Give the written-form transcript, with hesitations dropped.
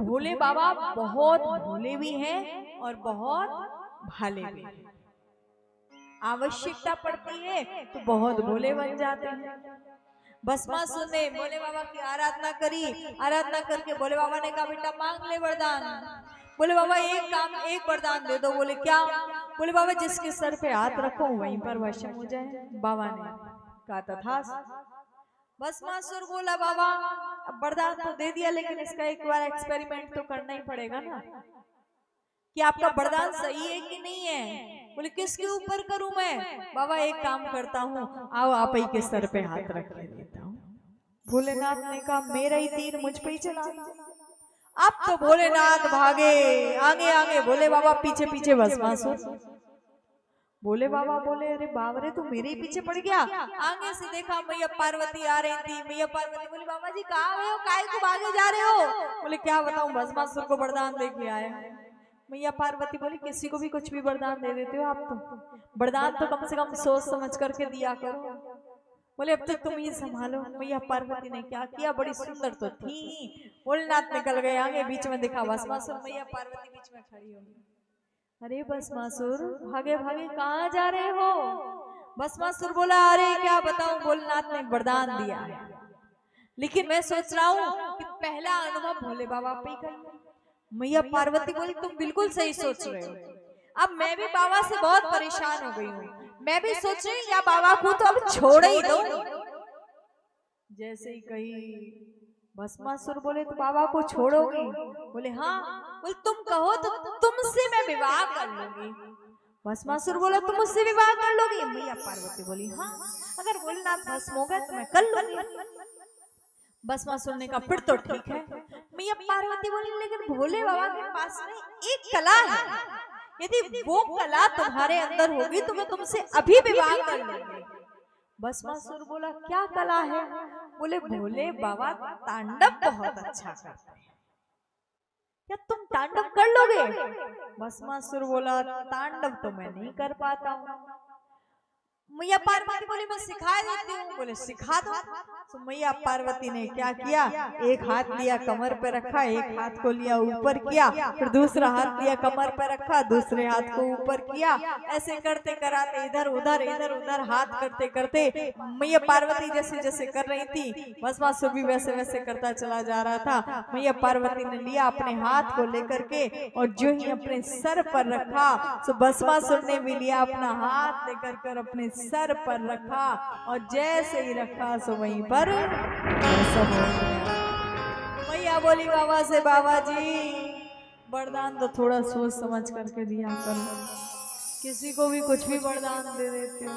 भोले बाबा बहुत भोले भी हैं और बहुत भाले भी हैं। आवश्यकता पड़ती है तो बहुत भोले बन जाते हैं। भस्मासुर ने भोले बाबा की आराधना करी, आराधना करके भोले बाबा ने कहा बेटा मांग ले वरदान। बोले बाबा एक वरदान दे दो। बोले क्या? बोले बाबा जिसके सर पे हाथ रखो वहीं पर वशम हो जाए। बाबा ने कहा तथास्तु। भस्मासुर बोला बाबा अब वरदान तो दे दिया लेकिन इसका एक बार एक्सपेरिमेंट तो करना ही पड़ेगा ना कि आपका वरदान सही है कि नहीं है। बोले किसके ऊपर करूं मैं? बाबा एक काम करता हूँ, आओ आप ही के सर पे हाथ रख देता हूँ। भोलेनाथ ने कहा मेरा ही तीर मुझ पे ही चला। अब तो भोलेनाथ भागे, आगे आगे भोले बाबा पीछे पीछे भस्मासुर। भोले बाबा बोले अरे बाबा रे तू मेरे ही पीछे पड़ गया। आगे से देखा मैया पार्वती आ रही थी। मैया पार्वती बोली बाबा जी कहाँ हो, काहे को भागे जा रहे हो? बोले क्या बताऊं भस्मासुर को वरदान दे के आया। मैया पार्वती बोली किसी को भी कुछ भी वरदान दे देते हो आप तो, वरदान तो कम से कम सोच समझ करके दिया करो। बोले अब तक तुम ही संभालो। मैया पार्वती ने क्या किया, बड़ी सुंदर तो थी। भोलेनाथ निकल गए, आगे बीच में देखा भस्मासुर, मैया पार्वती बीच में खड़ी हो गई। अरे भस्मासुर भागे भागे कहाँ जा रहे हो? भस्मासुर बोला अरे क्या बताऊं भोलेनाथ ने वरदान दिया है लेकिन मैं सोच रहा हूँ कि पहला अनुभव भोले बाबा पे कर। मैया पार्वती बोली तुम बिल्कुल सही सोच रहे हो। अब मैं भी बाबा से बहुत परेशान हो गई हूँ। मैं भी सोच रही हूँ या बाबा को तो अब छोड़ ही दो। जैसे ही कही भस्मासुर बोले तो बाबा को छोड़ोगी? बोले हाँ। बोले तुम कहो तो तुमसे मैं विवाह कर लूंगी। भस्मासुर बोला तुम मुझसे विवाह कर लोगी? मैया पार्वती बोली हाँ अगर भोलेनाथ भस्म हो गए तो मैं कर लूंगी। भस्मासुर ने कहा फिर तो ठीक है। मैया पार्वती बोली लेकिन भोले बाबा के पास में एक कला है, यदि वो कला तुम्हारे अंदर होगी तो मैं तुमसे अभी विवाह कर लूंगी। भस्मासुर बोला क्या कला है? बोले भोले बाबा तांडव बहुत अच्छा करते हैं, क्या तुम तांडव कर लोगे? भस्मासुर बोला तांडव तो मैं नहीं कर पाता हूँ। मैया पार्वती बोली मैं सिखा देती हूँ। बोले सिखा दो। तो मैया पार्वती ने क्या किया, एक हाथ लिया कमर पे रखा, एक हाथ को लिया ऊपर किया, फिर दूसरा हाथ लिया कमर पे रखा, दूसरे हाथ को ऊपर किया। ऐसे करते कराते इधर उधर हाथ करते करते मैया पार्वती जैसे जैसे कर रही थी भस्मासुर भी वैसे वैसे करता चला जा रहा था। मैया पार्वती ने लिया अपने हाथ को लेकर के और जो ही अपने सर पर रखा तो भस्मासुर ने भी लिया अपना हाथ लेकर कर अपने सर पर रखा और जैसे ही रखा सो वहीं पर सब हो गया। मैया बोली बाबा से बाबा जी वरदान तो थोड़ा सोच समझ करके दिया करो, किसी को भी कुछ भी वरदान दे देते हो।